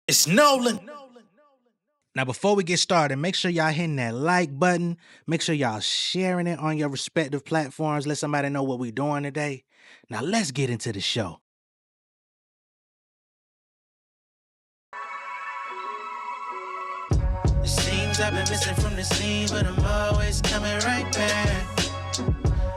It's Nolan. Now, before we get started, make sure y'all hitting that like button. Make sure y'all sharing it on your respective platforms. Let somebody know what we're doing today. Now, let's get into the show. It seems I've been missing from the scene, but I'm always coming right back.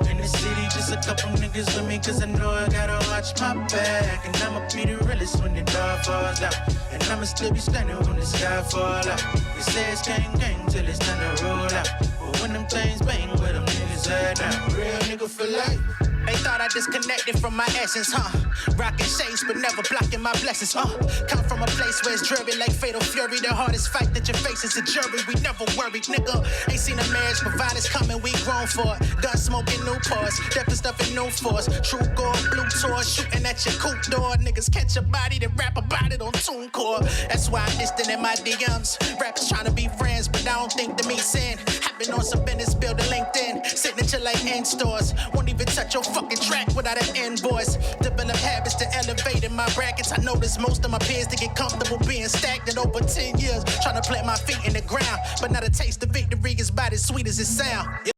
In the city, just a couple niggas with me, cause I know I gotta watch my back. And I'ma be the realest when the dog falls out. And I'ma still be standing when the sky fall out. They say it's gang gang till it's time to roll out. But when them things bang, where them niggas at now? Real nigga for life. They thought I disconnected from my essence, huh? Rocking shades, but never blocking my blessings, Come from a place where it's dreary like fatal fury. The hardest fight that you face is a jury. We never worried, nigga. Ain't seen a marriage providers coming, we grown for it. Gun smoking, new pause. Death stuff in new force. True gold, blue tour, shooting at your coupe door. Niggas catch a body, then rap about it on TuneCore. That's why I'm distant in my DMs. Rappers trying to be friends, but I don't think to me sin. I've been on some business, building LinkedIn. Signature like in stores. Won't even touch your fucking track without an invoice. Develop habits to elevate in my brackets. I notice most of my peers to get comfortable being stagnant over 10 years. Trying to plant my feet in the ground, but not a taste of victory is about as sweet as it sound.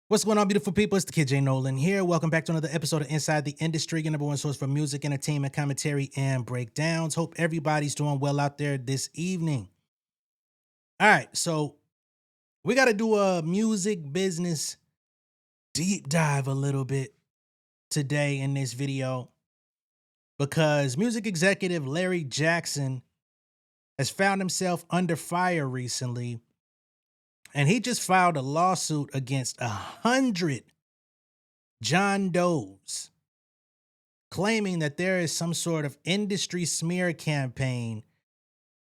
What's going on, beautiful people? It's the kid J Nolan here. Welcome back to another episode of Inside the Industry, your number one source for music, entertainment, commentary, and breakdowns. Hope everybody's doing well out there this evening. All right, so we got to do a music business deep dive a little bit today in this video because music executive Larry Jackson has found himself under fire recently, and he just filed a lawsuit against 100 John Does, claiming that there is some sort of industry smear campaign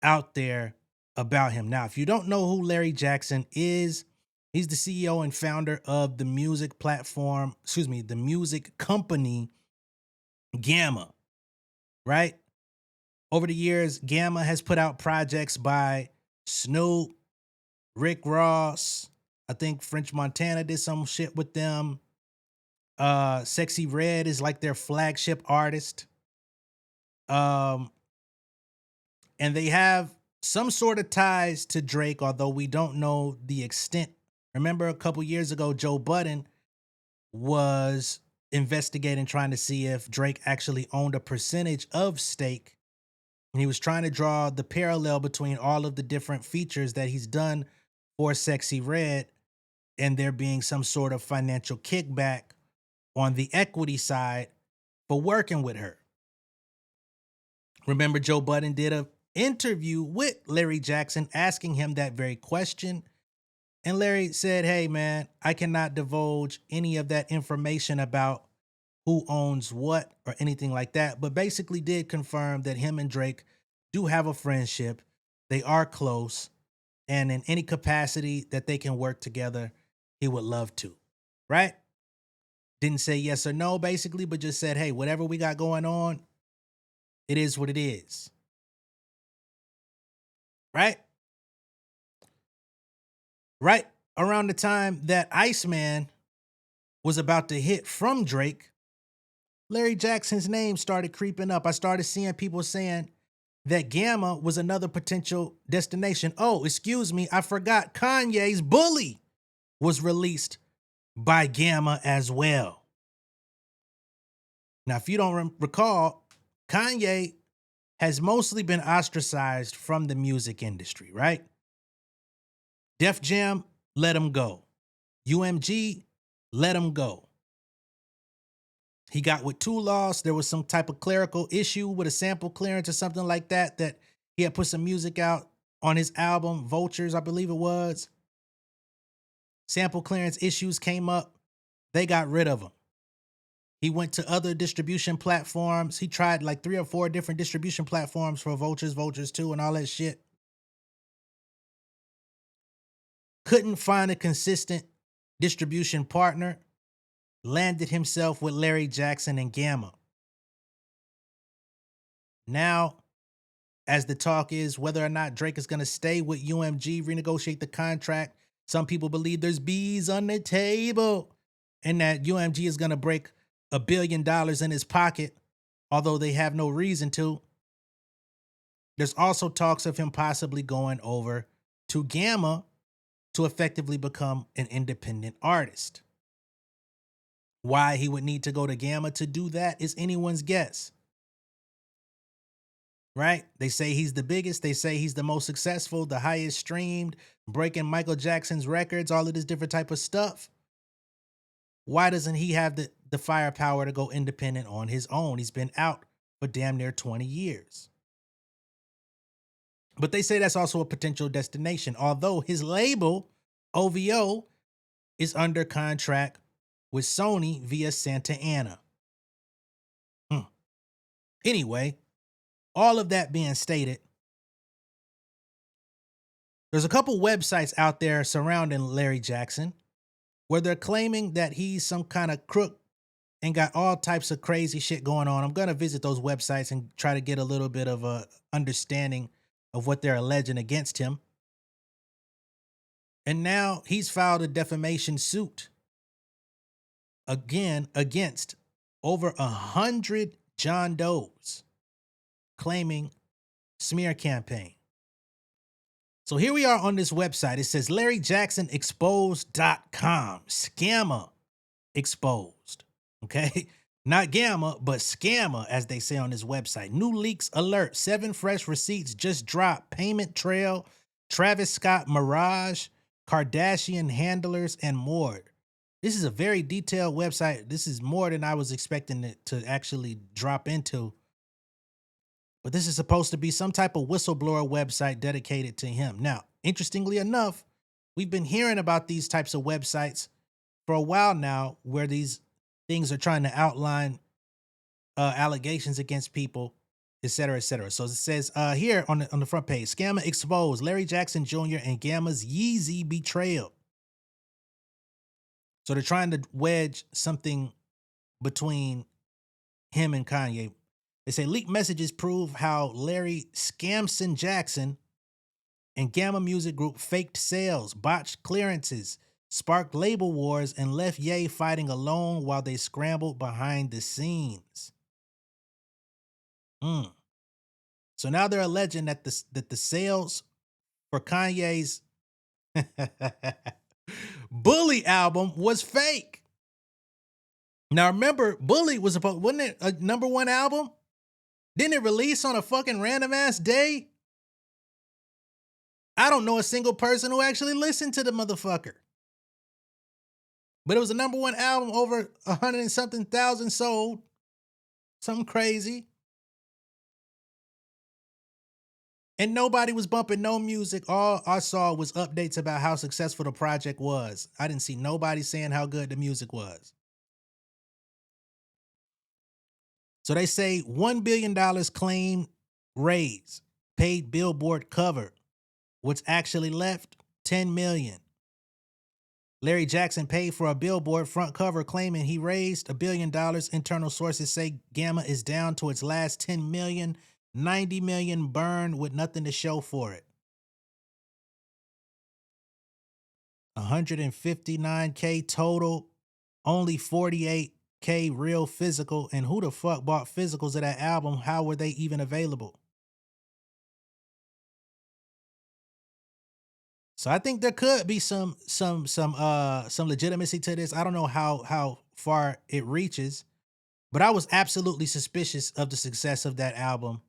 out there about him. Now, if you don't know who Larry Jackson is, he's the CEO and founder of the music the music company Gamma, right? Over the years, Gamma has put out projects by Snoop, Rick Ross, I think French Montana did some shit with them. Sexy Red is like their flagship artist. And they have some sort of ties to Drake, although we don't know the extent. Remember a couple years ago, Joe Budden was investigating, trying to see if Drake actually owned a percentage of stake. And he was trying to draw the parallel between all of the different features that he's done for Sexy Red and there being some sort of financial kickback on the equity side for working with her. Remember, Joe Budden did an interview with Larry Jackson asking him that very question. And Larry said, hey, man, I cannot divulge any of that information about who owns what or anything like that, but basically did confirm that him and Drake do have a friendship. They are close, and in any capacity that they can work together, he would love to, right? Didn't say yes or no, basically, but just said, hey, whatever we got going on, it is what it is, right? Right around the time that Iceman was about to hit from Drake, Larry Jackson's name started creeping up. I started seeing people saying that Gamma was another potential destination. Oh, excuse me, I forgot Kanye's Bully was released by Gamma as well. Now, if you don't recall, Kanye has mostly been ostracized from the music industry, right? Def Jam, let him go. UMG, let him go. He got with Two Lost. There was some type of clerical issue with a sample clearance or something like that, that he had put some music out on his album, Vultures, I believe it was. Sample clearance issues came up. They got rid of him. He went to other distribution platforms. He tried like 3 or 4 different distribution platforms for Vultures, Vultures 2, and all that shit. Couldn't find a consistent distribution partner. Landed himself with Larry Jackson and Gamma. Now, as the talk is whether or not Drake is going to stay with UMG, renegotiate the contract, some people believe there's bees on the table and that UMG is going to break $1 billion in his pocket, although they have no reason to. There's also talks of him possibly going over to Gamma to effectively become an independent artist. Why he would need to go to Gamma to do that is anyone's guess. Right? They say he's the biggest. They say he's the most successful, the highest streamed, breaking Michael Jackson's records, all of this different type of stuff. Why doesn't he have the firepower to go independent on his own? He's been out for damn near 20 years. But they say that's also a potential destination, although his label, OVO, is under contract with Sony via Santa Ana. Anyway, all of that being stated, there's a couple websites out there surrounding Larry Jackson where they're claiming that he's some kind of crook and got all types of crazy shit going on. I'm going to visit those websites and try to get a little bit of a understanding of what they're alleging against him. And now he's filed a defamation suit again against over 100 John Does, claiming smear campaign. So here we are on this website. It says LarryJacksonExposed.com. Scammer exposed. Okay? Not Gamma, but scammer, as they say on this website. New leaks alert. 7 fresh receipts just dropped. Payment trail. Travis Scott Mirage. Kardashian handlers and more. This is a very detailed website. This is more than I was expecting it to actually drop into. But this is supposed to be some type of whistleblower website dedicated to him. Now, interestingly enough, we've been hearing about these types of websites for a while now where these things are trying to outline allegations against people, et cetera, et cetera. So it says here on the front page, scammer exposed, Larry Jackson Jr. and Gamma's Yeezy betrayal. So they're trying to wedge something between him and Kanye. They say leaked messages prove how Larry Scamson Jackson and Gamma Music Group faked sales, botched clearances, sparked label wars, and left Ye fighting alone while they scrambled behind the scenes. So now they're alleging that the sales for Kanye's Bully album was fake. Now remember, Bully was supposed, wasn't it a #1 album? Didn't it release on a fucking random ass day? I don't know a single person who actually listened to the motherfucker. But it was a #1 album, over 100 and something thousand sold. Something crazy. And nobody was bumping no music. All I saw was updates about how successful the project was. I didn't see nobody saying how good the music was. So they say $1 billion claim raise, paid Billboard cover. What's actually left? $10 million. Larry Jackson paid for a Billboard front cover claiming he raised $1 billion. Internal sources say Gamma is down to its last $10 million, $90 million burned with nothing to show for it. $159K total, only $48K real physical. And who the fuck bought physicals of that album? How were they even available? So I think there could be some legitimacy to this. I don't know how far it reaches, but I was absolutely suspicious of the success of that album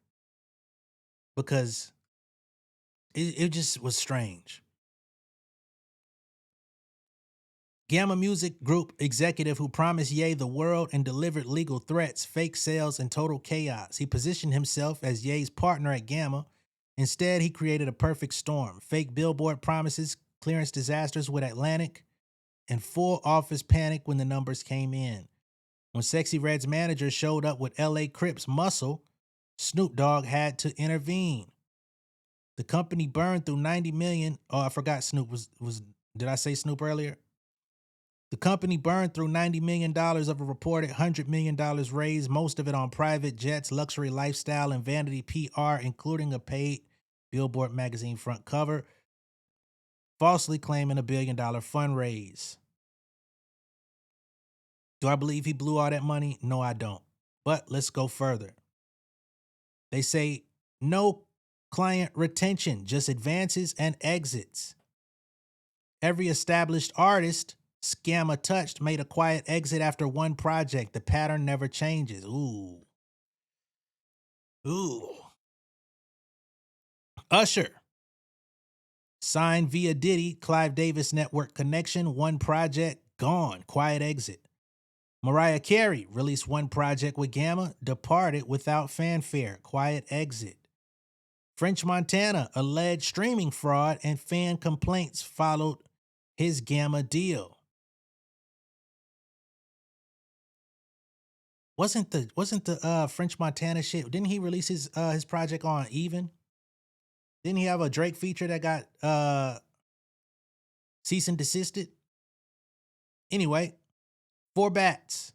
because it just was strange. Gamma Music Group executive who promised Ye the world and delivered legal threats, fake sales, and total chaos. He positioned himself as Ye's partner at Gamma. Instead, he created a perfect storm. Fake Billboard promises, clearance disasters with Atlantic, and full office panic when the numbers came in. When Sexy Red's manager showed up with LA Crips muscle, Snoop Dogg had to intervene. The company burned through $90 million. Oh, I forgot Snoop was did I say Snoop earlier? The company burned through $90 million of a reported $100 million raised, most of it on private jets, luxury lifestyle, and vanity PR, including a paid Billboard magazine front cover, falsely claiming $1 billion fundraise. Do I believe he blew all that money? No, I don't. But let's go further. They say no client retention just advances and exits. Every established artist Scammer touched made a quiet exit after one project. The pattern never changes. Ooh. Usher. Signed via Diddy, Clive Davis network connection, one project, gone, quiet exit. Mariah Carey released one project with Gamma, departed without fanfare, quiet exit. French Montana, alleged streaming fraud and fan complaints followed his Gamma deal. Wasn't the French Montana shit? Didn't he release his project on Even? Didn't he have a Drake feature that got cease and desisted? Anyway, 4 Bats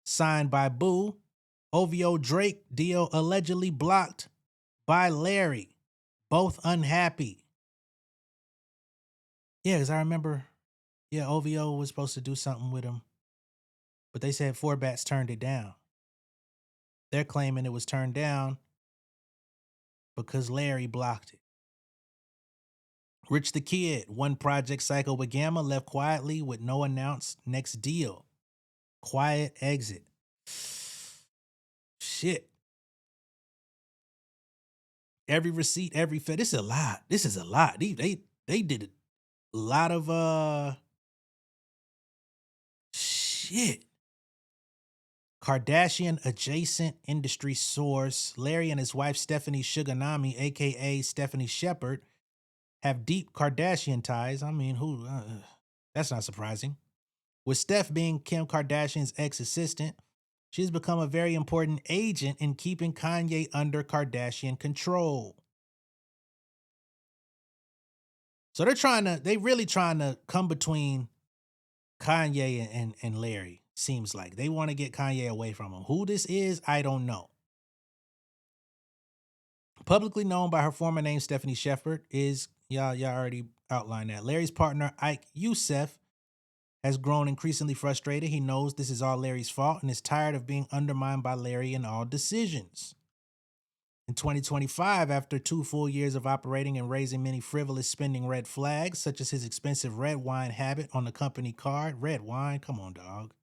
signed by Boo. OVO Drake deal allegedly blocked by Larry. Both unhappy. Yeah, because I remember, OVO was supposed to do something with him, but they said 4 Bats turned it down. They're claiming it was turned down because Larry blocked it. Rich the Kid, one project cycle with Gamma, left quietly with no announced next deal. Quiet exit. Shit. Every receipt, every fed. This is a lot. They did a lot of shit. Kardashian adjacent industry source. Larry and his wife Stephanie Suganami, aka Stephanie Shepard, have deep Kardashian ties. I mean, that's not surprising. With Steph being Kim Kardashian's ex-assistant, she's become a very important agent in keeping Kanye under Kardashian control. So they really trying to come between Kanye and Larry, seems like. They want to get Kanye away from him. Who this is, I don't know. Publicly known by her former name, Stephanie Shepard, is, y'all already outlined that. Larry's partner, Ike Youssef, has grown increasingly frustrated. He knows this is all Larry's fault and is tired of being undermined by Larry in all decisions. In 2025, after 2 full years of operating and raising many frivolous spending red flags, such as his expensive red wine habit on the company card, red wine, come on, dog,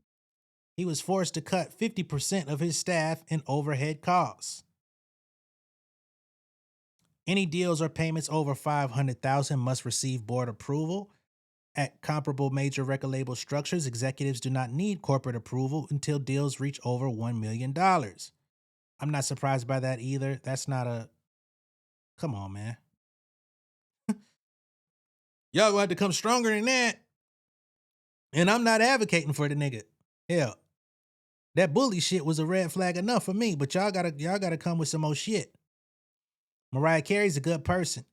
he was forced to cut 50% of his staff and overhead costs. Any deals or payments over $500,000 must receive board approval. At comparable major record label structures, executives do not need corporate approval until deals reach over $1 million. I'm not surprised by that either. That's not a... Come on, man. Y'all gonna have to come stronger than that. And I'm not advocating for the nigga. Hell, that bully shit was a red flag enough for me, but y'all gotta come with some more shit. Mariah Carey's a good person.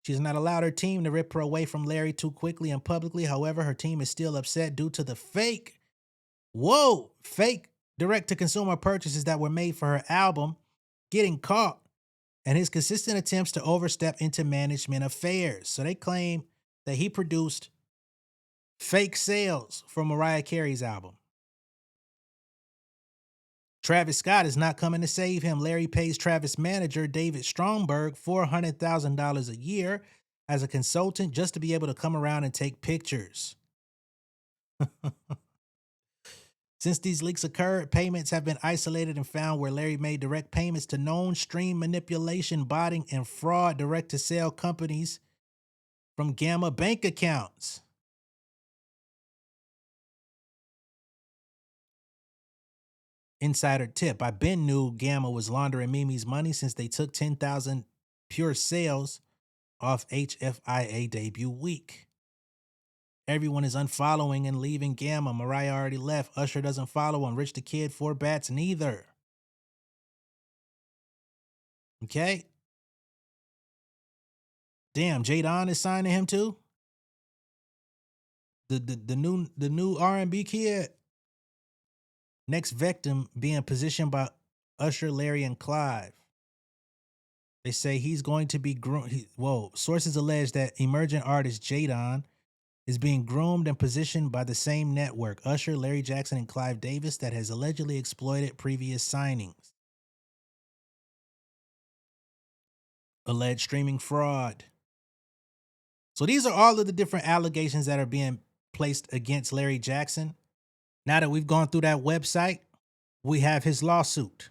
She's not allowed her team to rip her away from Larry too quickly and publicly. However, her team is still upset due to the fake direct-to-consumer purchases that were made for her album getting caught and his consistent attempts to overstep into management affairs. So they claim that he produced fake sales for Mariah Carey's album. Travis Scott is not coming to save him. Larry pays Travis manager David Stromberg $400,000 a year as a consultant just to be able to come around and take pictures. Since these leaks occurred, payments have been isolated and found where Larry made direct payments to known stream manipulation, botting, and fraud direct-to-sale companies from Gamma bank accounts. Insider tip. I been knew Gamma was laundering Mimi's money since they took 10,000 pure sales off HFIA debut week. Everyone is unfollowing and leaving Gamma. Mariah already left. Usher doesn't follow him. Rich the Kid, 4 Bats, neither. Okay. Damn, J Don is signing him too? The new R&B kid. Next victim being positioned by Usher, Larry, and Clive. They say he's going to be groomed. Sources allege that emerging artist Jadon is being groomed and positioned by the same network, Usher, Larry Jackson, and Clive Davis, that has allegedly exploited previous signings. alleged streaming fraud. So these are all of the different allegations that are being placed against Larry Jackson. Now that we've gone through that website, we have his lawsuit.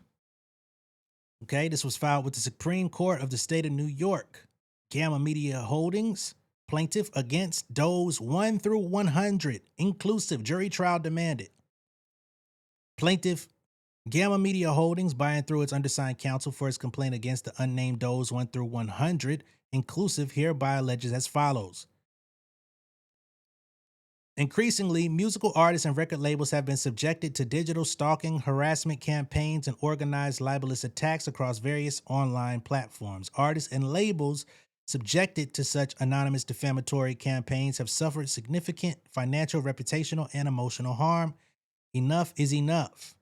Okay, this was filed with the Supreme Court of the state of New York. Gamma Media Holdings, plaintiff against Doe's 1 through 100, inclusive jury trial demanded. Plaintiff Gamma Media Holdings, by and through its undersigned counsel for its complaint against the unnamed Doe's 1 through 100, inclusive, hereby alleges as follows. Increasingly, musical artists and record labels have been subjected to digital stalking, harassment campaigns, and organized libelous attacks across various online platforms. Artists and labels subjected to such anonymous defamatory campaigns have suffered significant financial, reputational, and emotional harm. Enough is enough.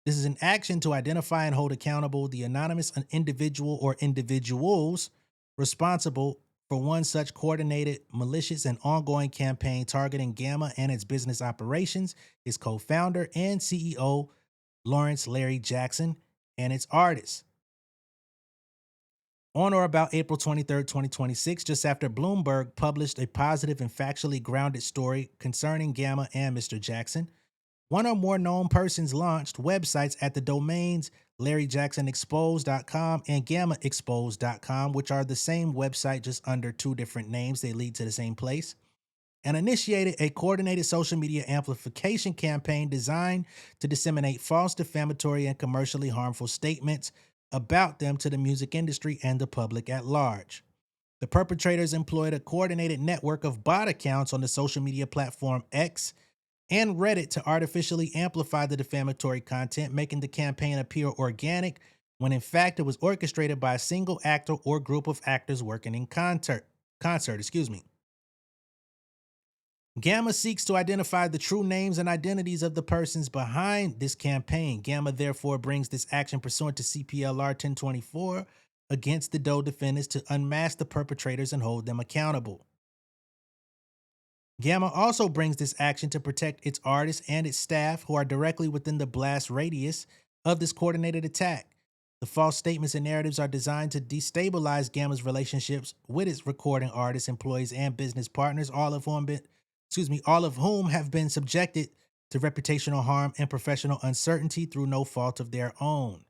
This is an action to identify and hold accountable the anonymous individual or individuals responsible for one such coordinated, malicious, and ongoing campaign targeting Gamma and its business operations, its co-founder and CEO, Lawrence Larry Jackson, and its artists. On or about April 23, 2026, just after Bloomberg published a positive and factually grounded story concerning Gamma and Mr. Jackson, one or more known persons launched websites at the domains LarryJacksonExposed.com and GammaExposed.com, which are the same website just under two different names. They lead to the same place, and initiated a coordinated social media amplification campaign designed to disseminate false, defamatory, and commercially harmful statements about them to the music industry and the public at large. The perpetrators employed a coordinated network of bot accounts on the social media platform X and Reddit to artificially amplify the defamatory content, making the campaign appear organic when in fact it was orchestrated by a single actor or group of actors working in concert. Gamma seeks to identify the true names and identities of the persons behind this campaign. Gamma therefore brings this action pursuant to CPLR 1024 against the Doe defendants to unmask the perpetrators and hold them accountable. Gamma also brings this action to protect its artists and its staff who are directly within the blast radius of this coordinated attack. The false statements and narratives are designed to destabilize Gamma's relationships with its recording artists, employees, and business partners, all of whom have been subjected to reputational harm and professional uncertainty through no fault of their own.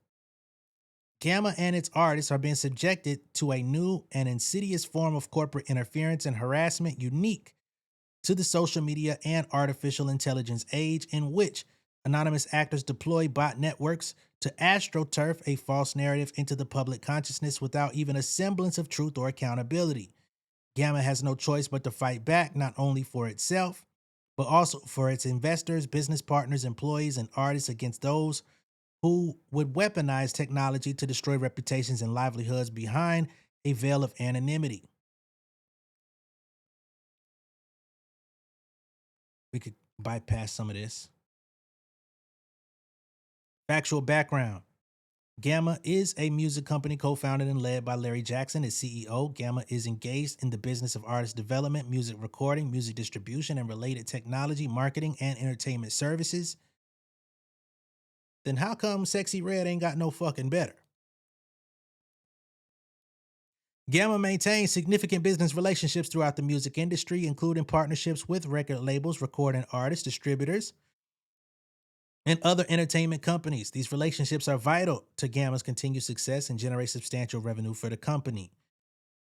Gamma and its artists are being subjected to a new and insidious form of corporate interference and harassment unique to the social media and artificial intelligence age, in which anonymous actors deploy bot networks to astroturf a false narrative into the public consciousness without even a semblance of truth or accountability. Gamma has no choice but to fight back, not only for itself, but also for its investors, business partners, employees, and artists against those who would weaponize technology to destroy reputations and livelihoods behind a veil of anonymity. We could bypass some of this. Factual background. Gamma is a music company co-founded and led by Larry Jackson as CEO. Gamma is engaged in the business of artist development, music recording, music distribution, and related technology, marketing, and entertainment services. Then how come Sexy Red ain't got no fucking better? Gamma maintains significant business relationships throughout the music industry, including partnerships with record labels, recording artists, distributors, and other entertainment companies. These relationships are vital to Gamma's continued success and generate substantial revenue for the company.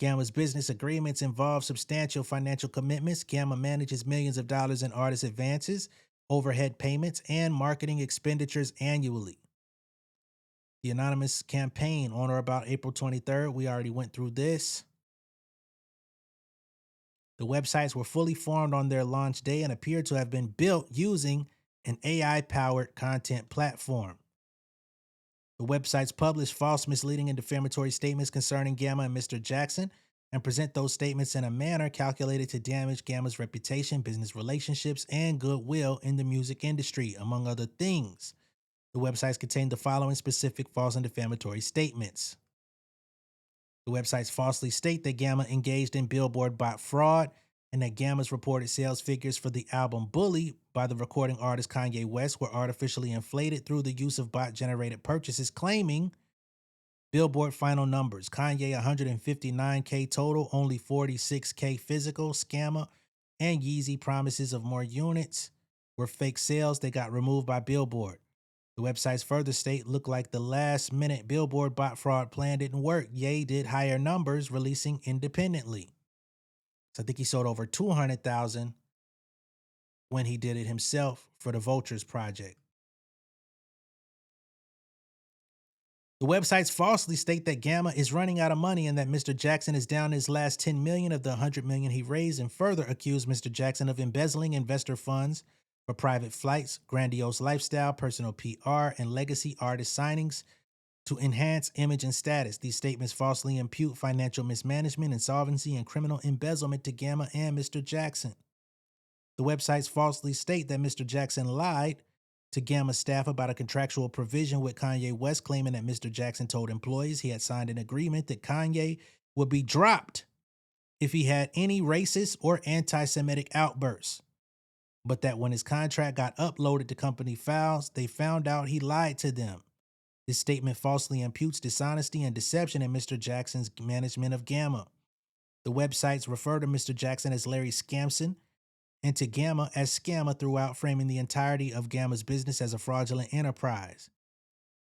Gamma's business agreements involve substantial financial commitments. Gamma manages millions of dollars in artist advances, overhead payments, and marketing expenditures annually. The anonymous campaign on or about April 23rd, we already went through this. The websites were fully formed on their launch day and appear to have been built using an AI-powered content platform. The websites publish false, misleading, and defamatory statements concerning Gamma and Mr. Jackson and present those statements in a manner calculated to damage Gamma's reputation, business relationships, and goodwill in the music industry, among other things. The websites contain the following specific false and defamatory statements. The websites falsely state that Gamma engaged in billboard bot fraud and that Gamma's reported sales figures for the album Bully by the recording artist Kanye West were artificially inflated through the use of bot-generated purchases, claiming Billboard final numbers. Kanye 159K total, only 46K physical. Scammer and Yeezy promises of more units were fake sales. They got removed by Billboard. The website's further state looked like the last minute Billboard bot fraud plan didn't work. Ye did higher numbers releasing independently. So I think he sold over 200,000 when he did it himself for the Vultures project. The websites falsely state that Gamma is running out of money and that Mr. Jackson is down his last 10 million of the 100 million he raised, and further accuse Mr. Jackson of embezzling investor funds for private flights, grandiose lifestyle, personal PR, and legacy artist signings to enhance image and status. These statements falsely impute financial mismanagement, insolvency, and criminal embezzlement to Gamma and Mr. Jackson. The websites falsely state that Mr. Jackson lied to Gamma staff about a contractual provision with Kanye West, claiming that Mr. Jackson told employees he had signed an agreement that Kanye would be dropped if he had any racist or anti-Semitic outbursts, but that when his contract got uploaded to company files, they found out he lied to them. This statement falsely imputes dishonesty and deception in Mr. Jackson's management of Gamma. The websites refer to Mr. Jackson as Larry Skamson and to Gamma as Scammer throughout, framing the entirety of Gamma's business as a fraudulent enterprise.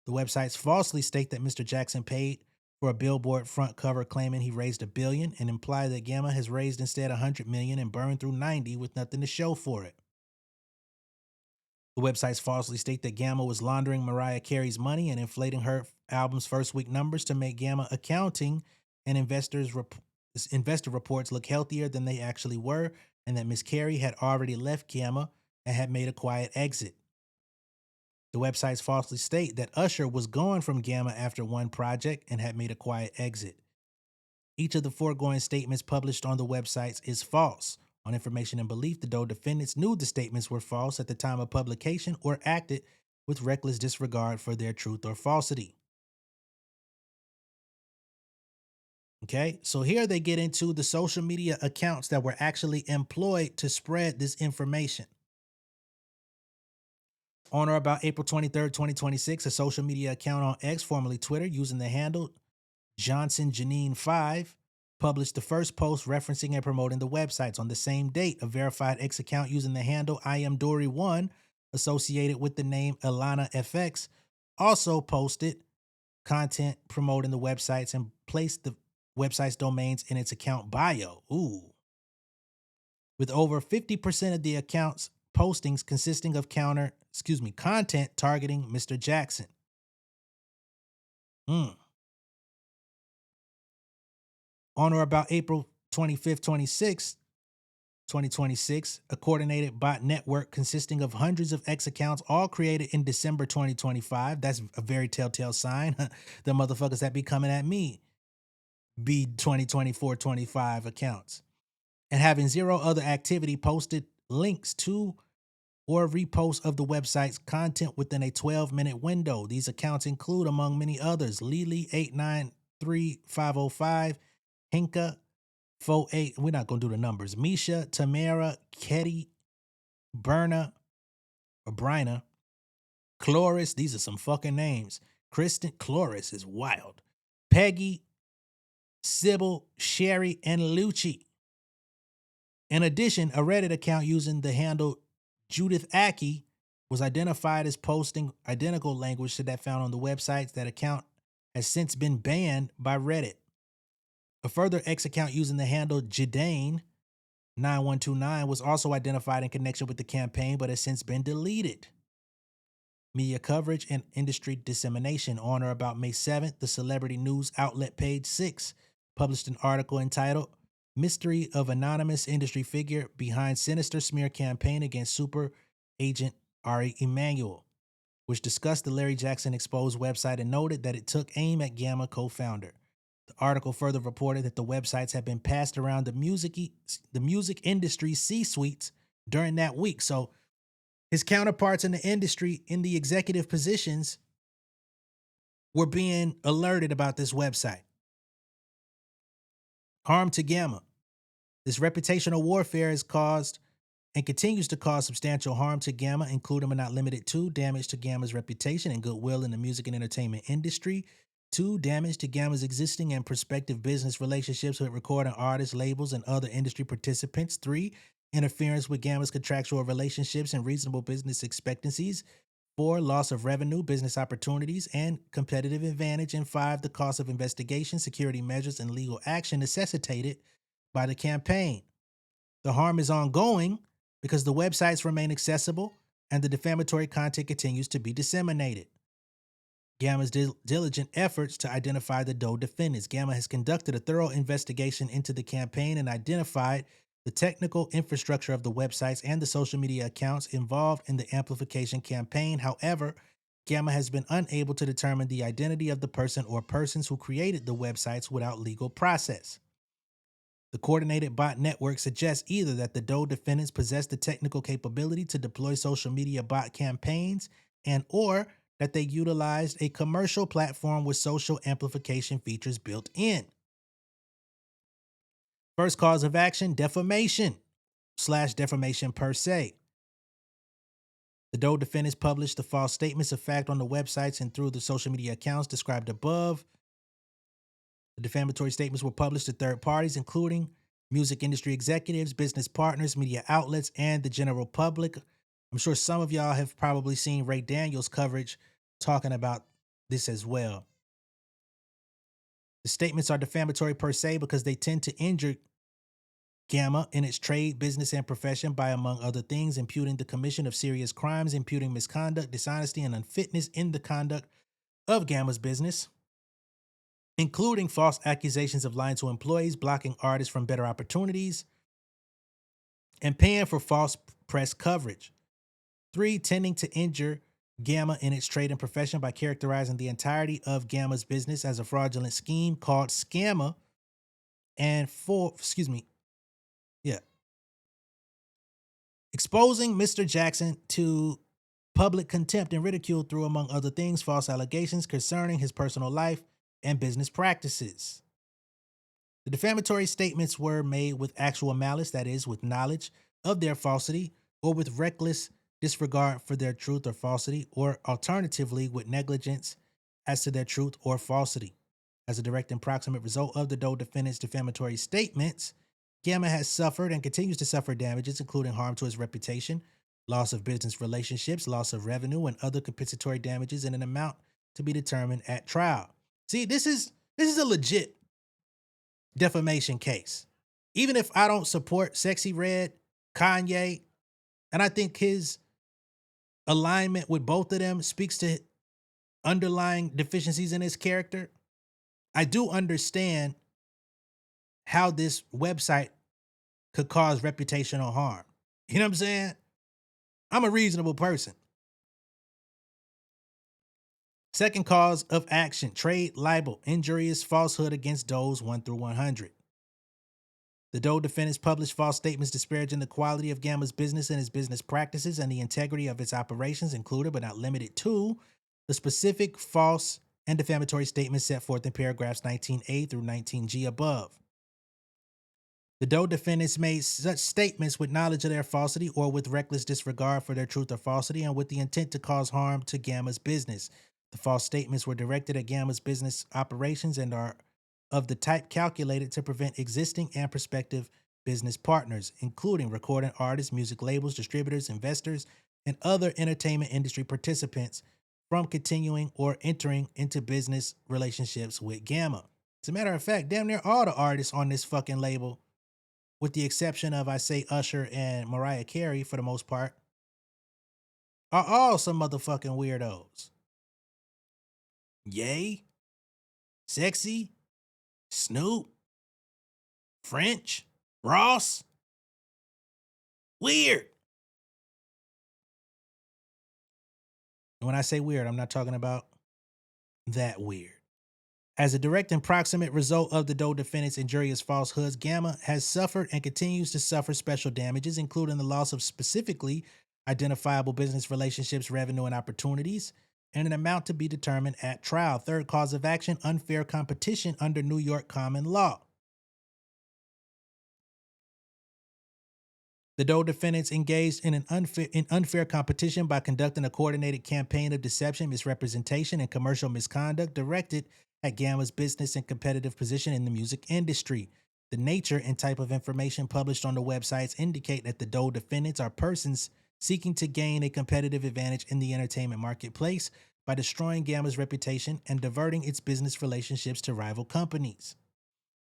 The websites falsely state that Mr. Jackson paid for a Billboard front cover claiming he raised $1 billion and imply that Gamma has raised instead $100 million and burned through 90 with nothing to show for it. The websites falsely state that Gamma was laundering Mariah Carey's money and inflating her album's first week numbers to make Gamma accounting and investor reports look healthier than they actually were, and that Miss Carey had already left Gamma and had made a quiet exit. The websites falsely state that Usher was gone from Gamma after one project and had made a quiet exit. Each of the foregoing statements published on the websites is false. On information and belief, the defendants knew the statements were false at the time of publication or acted with reckless disregard for their truth or falsity. Okay, so here they get into the social media accounts that were actually employed to spread this information. On or about April 23rd, 2026, a social media account on X, formerly Twitter, using the handle Johnson Janine 5, published the first post referencing and promoting the websites. On the same date, a verified X account using the handle I am Dory 1, associated with the name Ilana FX, also posted content promoting the websites and placed the website's domains in its account bio. Ooh. With over 50% of the account's postings consisting of content targeting Mr. Jackson. On or about April 25th, 2026, a coordinated bot network consisting of hundreds of X accounts, all created in December 2025. That's a very telltale sign. The motherfuckers that be coming at me be 2024-25 accounts. And having zero other activity, posted links to or reposts of the website's content within a 12-minute window. These accounts include, among many others, Lily893505, Hinka 48. We're not gonna do the numbers. Misha, Tamara, Ketty, Berna, or Bryna, Cloris. These are some fucking names. Kristen Cloris is wild. Peggy, Sybil, Sherry, and Lucci. In addition, a Reddit account using the handle Judith Aki was identified as posting identical language to that found on the websites. That account has since been banned by Reddit. A further X account using the handle Jadane9129 was also identified in connection with the campaign, but has since been deleted. Media coverage and industry dissemination. On or about May 7th, the celebrity news outlet Page 6 published an article entitled Mystery of Anonymous Industry Figure Behind Sinister Smear Campaign Against Super Agent Ari Emanuel, which discussed the Larry Jackson Exposed website and noted that it took aim at Gamma co-founder. The article further reported that the websites had been passed around the music industry C-suites during that week. So his counterparts in the industry, in the executive positions, were being alerted about this website. Harm to Gamma. This reputational warfare has caused and continues to cause substantial harm to Gamma, including but not limited to damage to Gamma's reputation and goodwill in the music and entertainment industry. 2, damage to Gamma's existing and prospective business relationships with recording artists, labels, and other industry participants. 3, interference with Gamma's contractual relationships and reasonable business expectancies. 4, loss of revenue, business opportunities, and competitive advantage. And 5, the cost of investigation, security measures, and legal action necessitated by the campaign. The harm is ongoing because the websites remain accessible and the defamatory content continues to be disseminated. Gamma's diligent efforts to identify the Doe defendants. Gamma has conducted a thorough investigation into the campaign and identified the technical infrastructure of the websites and the social media accounts involved in the amplification campaign. However, Gamma has been unable to determine the identity of the person or persons who created the websites without legal process. The coordinated bot network suggests either that the Doe defendants possess the technical capability to deploy social media bot campaigns and or that they utilized a commercial platform with social amplification features built in. First cause of action, defamation/defamation per se. The Doe defendants published the false statements of fact on the websites and through the social media accounts described above. The defamatory statements were published to third parties, including music industry executives, business partners, media outlets, and the general public. I'm sure some of y'all have probably seen Ray Daniels' coverage talking about this as well. The statements are defamatory per se because they tend to injure Gamma in its trade, business, and profession by, among other things, imputing the commission of serious crimes, imputing misconduct, dishonesty, and unfitness in the conduct of Gamma's business, including false accusations of lying to employees, blocking artists from better opportunities, and paying for false press coverage. 3, tending to injure Gamma in its trade and profession by characterizing the entirety of Gamma's business as a fraudulent scheme called scammer. And 4, exposing Mr. Jackson to public contempt and ridicule through, among other things, false allegations concerning his personal life and business practices. The defamatory statements were made with actual malice, that is, with knowledge of their falsity, or with reckless disregard for their truth or falsity, or alternatively with negligence as to their truth or falsity. As a direct and proximate result of the Doe defendants' defamatory statements, Gamma has suffered and continues to suffer damages, including harm to his reputation, loss of business relationships, loss of revenue, and other compensatory damages in an amount to be determined at trial. See, this is a legit defamation case. Even if I don't support Sexy Red, Kanye, and I think his alignment with both of them speaks to underlying deficiencies in his character, I do understand how this website could cause reputational harm. You know what I'm saying? I'm a reasonable person. Second cause of action, trade libel, injurious falsehood against Does 1 through 100. The Doe defendants published false statements disparaging the quality of Gamma's business and its business practices and the integrity of its operations, included but not limited to the specific false and defamatory statements set forth in paragraphs 19A through 19G above. The Doe defendants made such statements with knowledge of their falsity or with reckless disregard for their truth or falsity and with the intent to cause harm to Gamma's business. The false statements were directed at Gamma's business operations and are of the type calculated to prevent existing and prospective business partners, including recording artists, music labels, distributors, investors, and other entertainment industry participants from continuing or entering into business relationships with Gamma. As a matter of fact, damn near all the artists on this fucking label, with the exception of, I say, Usher and Mariah Carey for the most part, are all some motherfucking weirdos. Ye, Sexy, Snoop, French, Ross. Weird. And when I say weird, I'm not talking about that weird. As a direct and proximate result of the Doe defendants' injurious falsehoods, Gamma has suffered and continues to suffer special damages, including the loss of specifically identifiable business relationships, revenue, and opportunities, and an amount to be determined at trial. Third cause of action, unfair competition under New York common law. The Doe defendants engaged in unfair competition by conducting a coordinated campaign of deception, misrepresentation, and commercial misconduct directed at Gamma's business and competitive position in the music industry. The nature and type of information published on the websites indicate that the Dole defendants are persons seeking to gain a competitive advantage in the entertainment marketplace by destroying Gamma's reputation and diverting its business relationships to rival companies.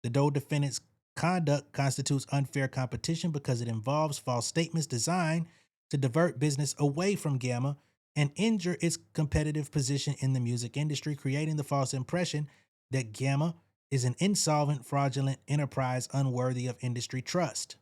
The Dole defendants' conduct constitutes unfair competition because it involves false statements designed to divert business away from Gamma and injure its competitive position in the music industry, creating the false impression that Gamma is an insolvent, fraudulent enterprise unworthy of industry trust.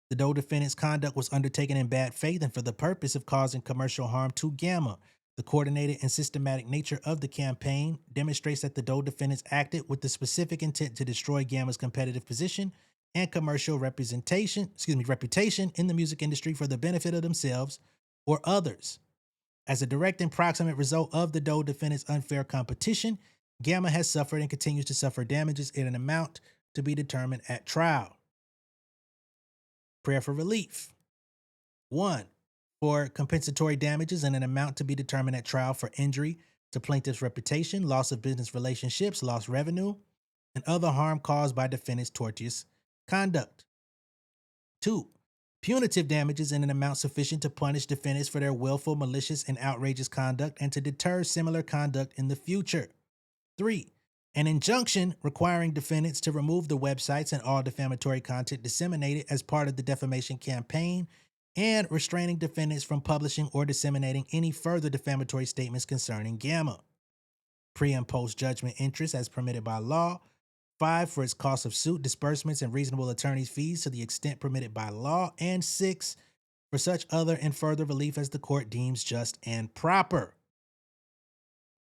The Dole defendants' conduct was undertaken in bad faith and for the purpose of causing commercial harm to Gamma. The coordinated and systematic nature of the campaign demonstrates that the Dole defendants acted with the specific intent to destroy Gamma's competitive position and commercial reputation in the music industry for the benefit of themselves or others. As a direct and proximate result of the Dole defendants' unfair competition, Gamma has suffered and continues to suffer damages in an amount to be determined at trial. Prayer for relief. 1. For compensatory damages in an amount to be determined at trial for injury to plaintiff's reputation, loss of business relationships, lost revenue, and other harm caused by defendant's tortious conduct. 2. Punitive damages in an amount sufficient to punish defendants for their willful, malicious, and outrageous conduct and to deter similar conduct in the future. 3. An injunction requiring defendants to remove the websites and all defamatory content disseminated as part of the defamation campaign and restraining defendants from publishing or disseminating any further defamatory statements concerning Gamma. Pre- and post-judgment interest as permitted by law. 5, for its cost of suit, disbursements, and reasonable attorney's fees to the extent permitted by law. And 6, for such other and further relief as the court deems just and proper.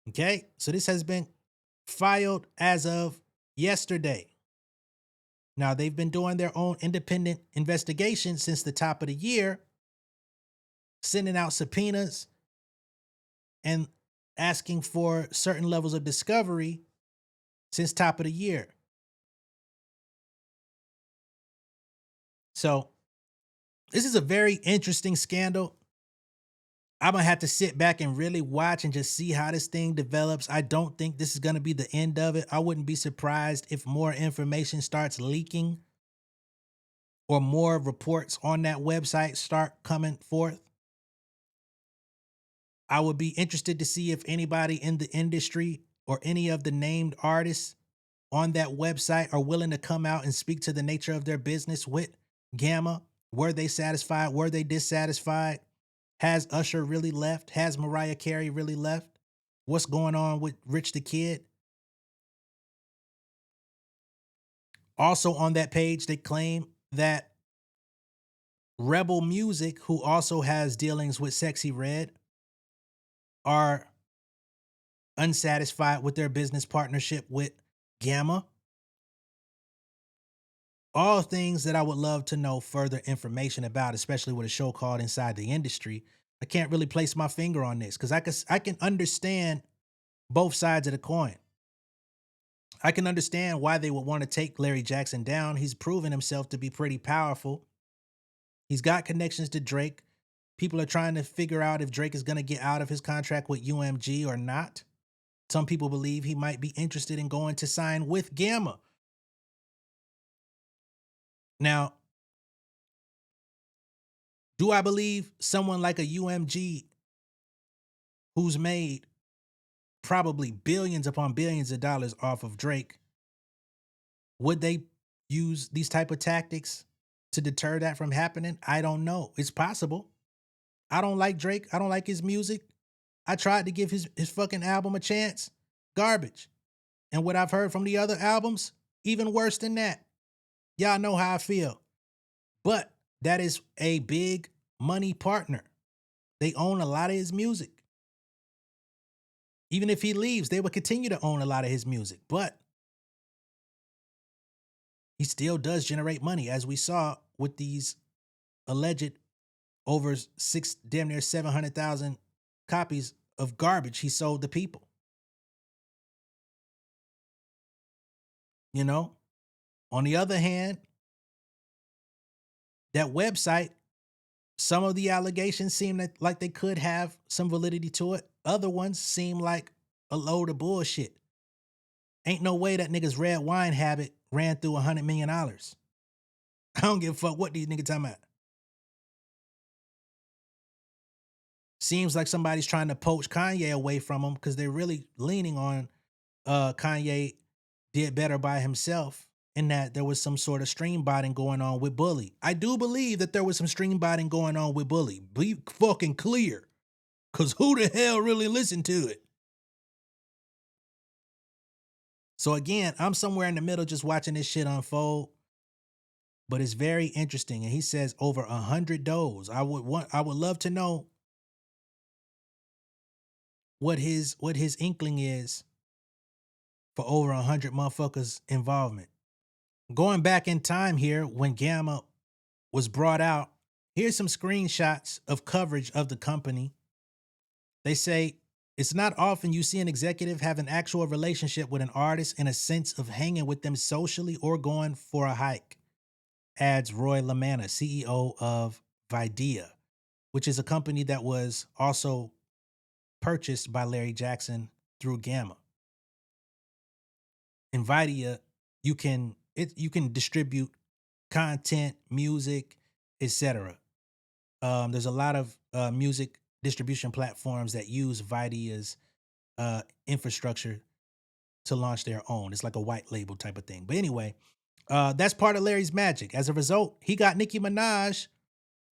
Okay, so this has been filed as of yesterday. Now, they've been doing their own independent investigation since the top of the year, sending out subpoenas and asking for certain levels of discovery since top of the year. So this is a very interesting scandal. I'm going to have to sit back and really watch and just see how this thing develops. I don't think this is going to be the end of it. I wouldn't be surprised if more information starts leaking or more reports on that website start coming forth. I would be interested to see if anybody in the industry or any of the named artists on that website are willing to come out and speak to the nature of their business with Gamma. Were they satisfied? Were they dissatisfied? Has Usher really left? Has Mariah Carey really left? What's going on with Rich the Kid? Also on that page, they claim that Rebel Music, who also has dealings with Sexy Red, are unsatisfied with their business partnership with Gamma. All things that I would love to know further information about, especially with a show called Inside the Industry. I can't really place my finger on this because I can understand both sides of the coin. I can understand why they would want to take Larry Jackson down. He's proven himself to be pretty powerful. He's got connections to Drake. People are trying to figure out if Drake is going to get out of his contract with UMG or not. Some people believe he might be interested in going to sign with Gamma. Now, do I believe someone like a UMG who's made probably billions upon billions of dollars off of Drake, would they use these type of tactics to deter that from happening? I don't know. It's possible. I don't like Drake. I don't like his music. I tried to give his fucking album a chance. Garbage. And what I've heard from the other albums, even worse than that. Y'all know how I feel. But that is a big money partner. They own a lot of his music. Even if he leaves, they will continue to own a lot of his music. But he still does generate money, as we saw with these alleged over damn near 700,000 copies of garbage he sold to people. You know? On the other hand, that website, some of the allegations seem like they could have some validity to it. other ones seem like a load of bullshit. Ain't no way that nigga's red wine habit ran through $100 million. I don't give a fuck what these niggas talking about. Seems like somebody's trying to poach Kanye away from him because they're really leaning on Kanye did better by himself, in that there was some sort of stream botting going on with Bully. I do believe that there was some stream botting going on with Bully. Be fucking clear. Because who the hell really listened to it? So again, I'm somewhere in the middle just watching this shit unfold. But it's very interesting. And he says over 100 does. I would love to know what his inkling is for over 100 motherfuckers' involvement. Going back in time here, when Gamma was brought out, here's some screenshots of coverage of the company. They say, it's not often you see an executive have an actual relationship with an artist in a sense of hanging with them socially or going for a hike, adds Roy Lamanna, CEO of Videa, which is a company that was also purchased by Larry Jackson through Gamma. In Videa, you can distribute content, music, etc. There's a lot of music distribution platforms that use Videa's infrastructure to launch their own. It's like a white label type of thing. But anyway, that's part of Larry's magic. As a result, he got Nicki Minaj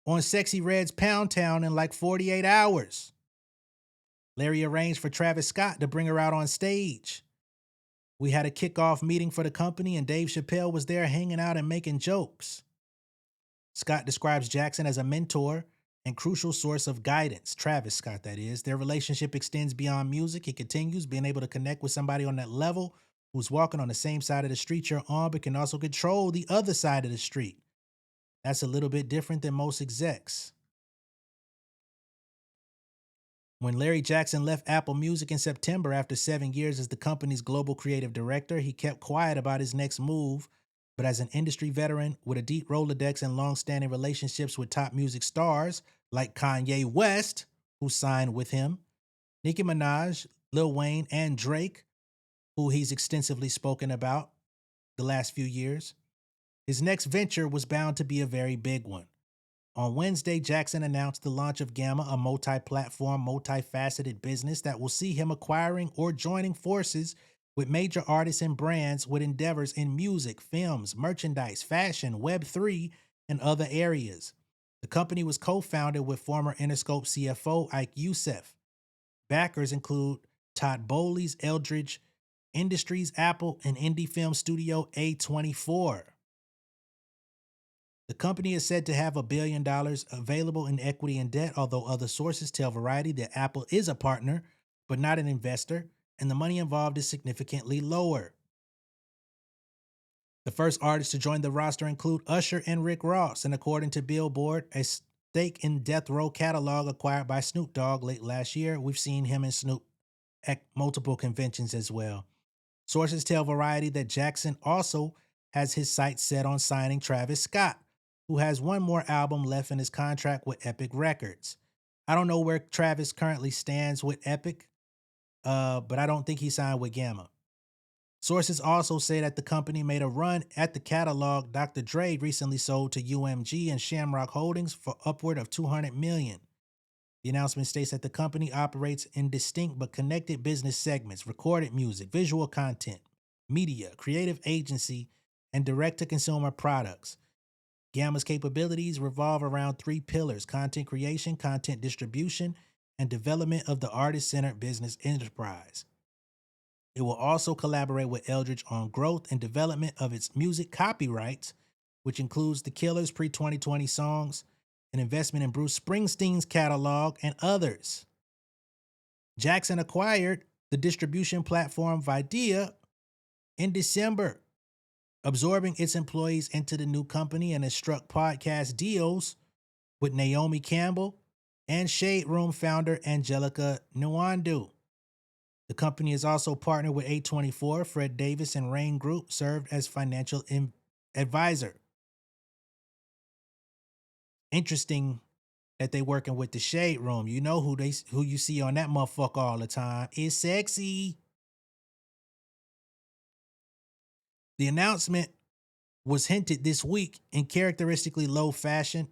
on Sexy Red's Pound Town in like 48 hours. Larry arranged for Travis Scott to bring her out on stage. We had a kickoff meeting for the company and Dave Chappelle was there hanging out and making jokes. Scott describes Jackson as a mentor and crucial source of guidance. Travis Scott, that is. Their relationship extends beyond music. He continues being able to connect with somebody on that level who's walking on the same side of the street you're on, but can also control the other side of the street. That's a little bit different than most execs. When Larry Jackson left Apple Music in September after 7 years as the company's global creative director, he kept quiet about his next move. But as an industry veteran with a deep Rolodex and long-standing relationships with top music stars like Kanye West, who signed with him, Nicki Minaj, Lil Wayne, and Drake, who he's extensively spoken about the last few years, his next venture was bound to be a very big one. On Wednesday, Jackson announced the launch of Gamma, a multi-platform, multifaceted business that will see him acquiring or joining forces with major artists and brands with endeavors in music, films, merchandise, fashion, Web3, and other areas. The company was co-founded with former Interscope CFO Ike Youssef. Backers include Todd Bowley's Eldridge Industries, Apple, and indie film studio A24. The company is said to have $1 billion available in equity and debt, although other sources tell Variety that Apple is a partner, but not an investor, and the money involved is significantly lower. The first artists to join the roster include Usher and Rick Ross, and according to Billboard, a stake in Death Row catalog acquired by Snoop Dogg late last year. We've seen him and Snoop at multiple conventions as well. Sources tell Variety that Jackson also has his sights set on signing Travis Scott, who has one more album left in his contract with Epic Records. I don't know where Travis currently stands with Epic, but I don't think he signed with Gamma. Sources also say that the company made a run at the catalog Dr. Dre recently sold to UMG and Shamrock Holdings for upward of $200 million. The announcement states that the company operates in distinct but connected business segments: recorded music, visual content, media, creative agency, and direct-to-consumer products. Gamma's capabilities revolve around 3 pillars: content creation, content distribution, and development of the artist-centered business enterprise. It will also collaborate with Eldridge on growth and development of its music copyrights, which includes The Killer's pre-2020 songs, an investment in Bruce Springsteen's catalog, and others. Jackson acquired the distribution platform Videa in December, absorbing its employees into the new company, and has struck podcast deals with Naomi Campbell and Shade Room founder Angelica Nwandu. The company is also partnered with A24. Fred Davis and Rain Group served as financial advisor. Interesting that they working with the Shade Room. You know who you see on that motherfucker all the time. It's sexy. The announcement was hinted this week in characteristically low-key fashion,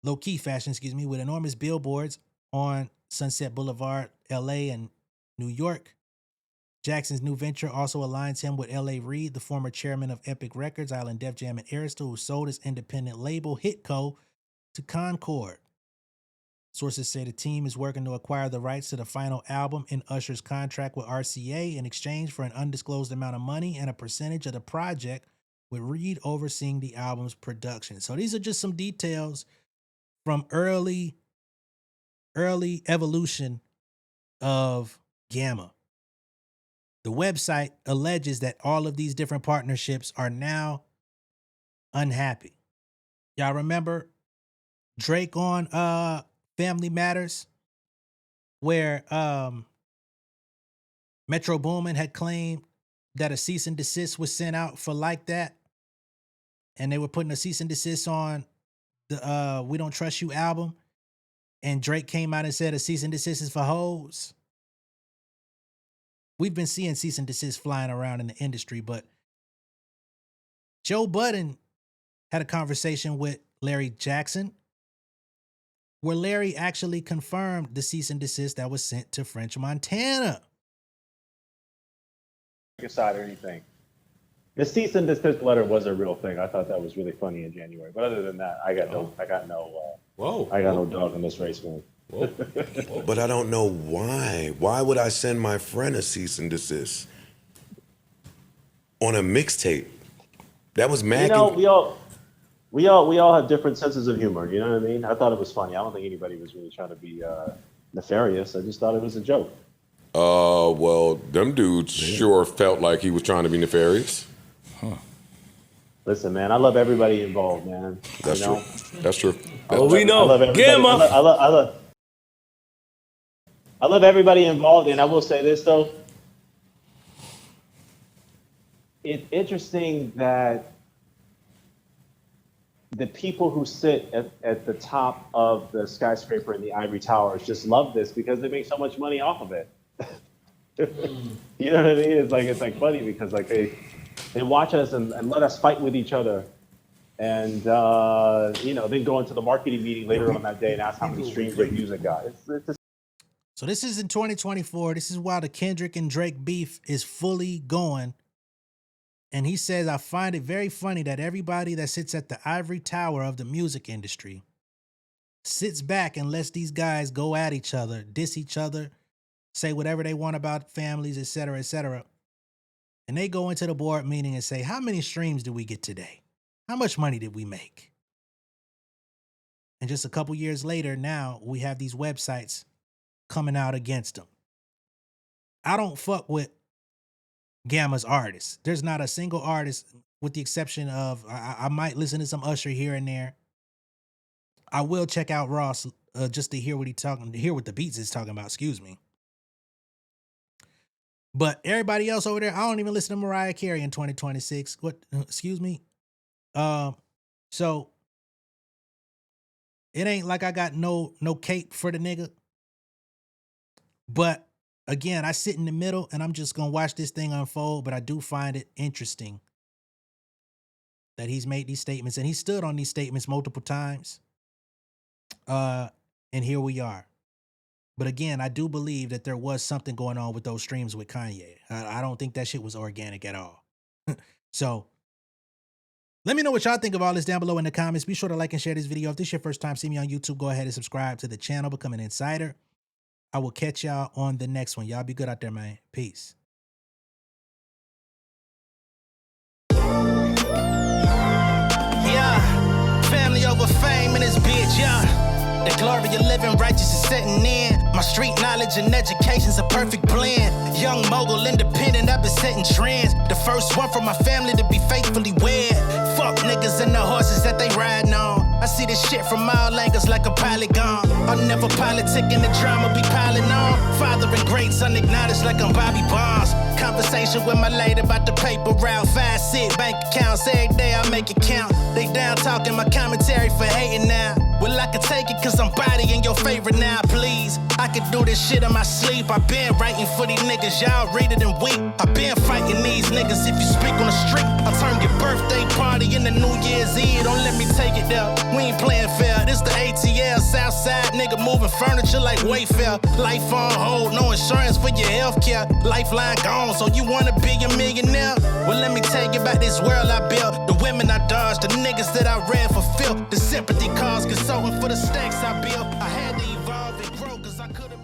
with enormous billboards on Sunset Boulevard, LA and New York. Jackson's new venture also aligns him with L.A. Reid, the former chairman of Epic Records, Island Def Jam, and Arista, who sold his independent label, Hitco, to Concord. Sources say the team is working to acquire the rights to the final album in Usher's contract with RCA in exchange for an undisclosed amount of money and a percentage of the project, with Reid overseeing the album's production. So these are just some details from early evolution of Gamma. The website alleges that all of these different partnerships are now unhappy. Y'all remember Drake on Family Matters, where Metro Boomin had claimed that a cease and desist was sent out for Like That, and they were putting a cease and desist on the We Don't Trust You album, and Drake came out and said a cease and desist is for hoes. We've been seeing cease and desist flying around in the industry, but Joe Budden had a conversation with Larry Jackson, where Larry actually confirmed the cease and desist that was sent to French Montana. Aside or anything, the cease and desist letter was a real thing. I thought that was really funny in January. But other than that, I got no dog in this race, man. But I don't know why. Why would I send my friend a cease and desist on a mixtape? That was mad. You know, we all have different senses of humor. You know what I mean? I thought it was funny. I don't think anybody was really trying to be nefarious. I just thought it was a joke. Well, them dudes sure felt like he was trying to be nefarious. Huh. Listen, man, I love everybody involved, man. That's true. That's true. We know. I love everybody involved, and I will say this though. It's interesting that the people who sit at the top of the skyscraper in the Ivory Towers just love this because they make so much money off of it. You know what I mean? It's like funny because like they watch us and let us fight with each other, and then go into the marketing meeting later on that day and ask how many streams their music got. So this is in 2024. This is why the Kendrick and Drake beef is fully going. And he says, I find it very funny that everybody that sits at the ivory tower of the music industry sits back and lets these guys go at each other, diss each other, say whatever they want about families, et cetera, et cetera. And they go into the board meeting and say, how many streams did we get today? How much money did we make? And just a couple years later, now we have these websites coming out against them. I don't fuck with Gamma's artists. There's not a single artist, with the exception of I might listen to some Usher here and there. I will check out Ross just to hear what the beats is talking about. Excuse me. But everybody else over there, I don't even listen to Mariah Carey in 2026. What? Excuse me. So it ain't like I got no cape for the nigga. But again, I sit in the middle and I'm just going to watch this thing unfold, but I do find it interesting that he's made these statements and he stood on these statements multiple times. And here we are. But again, I do believe that there was something going on with those streams with Kanye. I don't think that shit was organic at all. So let me know what y'all think of all this down below in the comments. Be sure to like and share this video. If this is your first time seeing me on YouTube, go ahead and subscribe to the channel, become an insider. I will catch y'all on the next one. Y'all be good out there, man. Peace. Yeah, family over fame in this bitch, yeah. The glory of living righteous is setting in. My street knowledge and education's a perfect blend. Young mogul, independent, I've been setting trends. The first one from my family to be faithfully wed. Fuck niggas and the horses that they riding on. I see this shit from all angles like a polygon. I'm never politicking, the drama be piling on. Father and greats unacknowledged like I'm Bobby Bonds. Conversation with my lady about the paper route 5 sick bank accounts. Every day I make it count. They down talking my commentary for hating now. Well, I can take it cause I'm bodying your favorite now, please. I could do this shit in my sleep. I been writing for these niggas, y'all read it and weep. I been fighting these niggas if you speak on the street. I turn your birthday party into New Year's Eve. Don't let me take it there. We ain't playing fair. This the ATL, Southside nigga moving furniture like Wayfair. Life on hold, no insurance for your healthcare. Lifeline gone, so you wanna be a millionaire? Well, let me tell you about this world I built. The women I dodged, the niggas that I read for filth. The sympathy cause consulting for the stacks I built. I had to evolve and grow cause I could've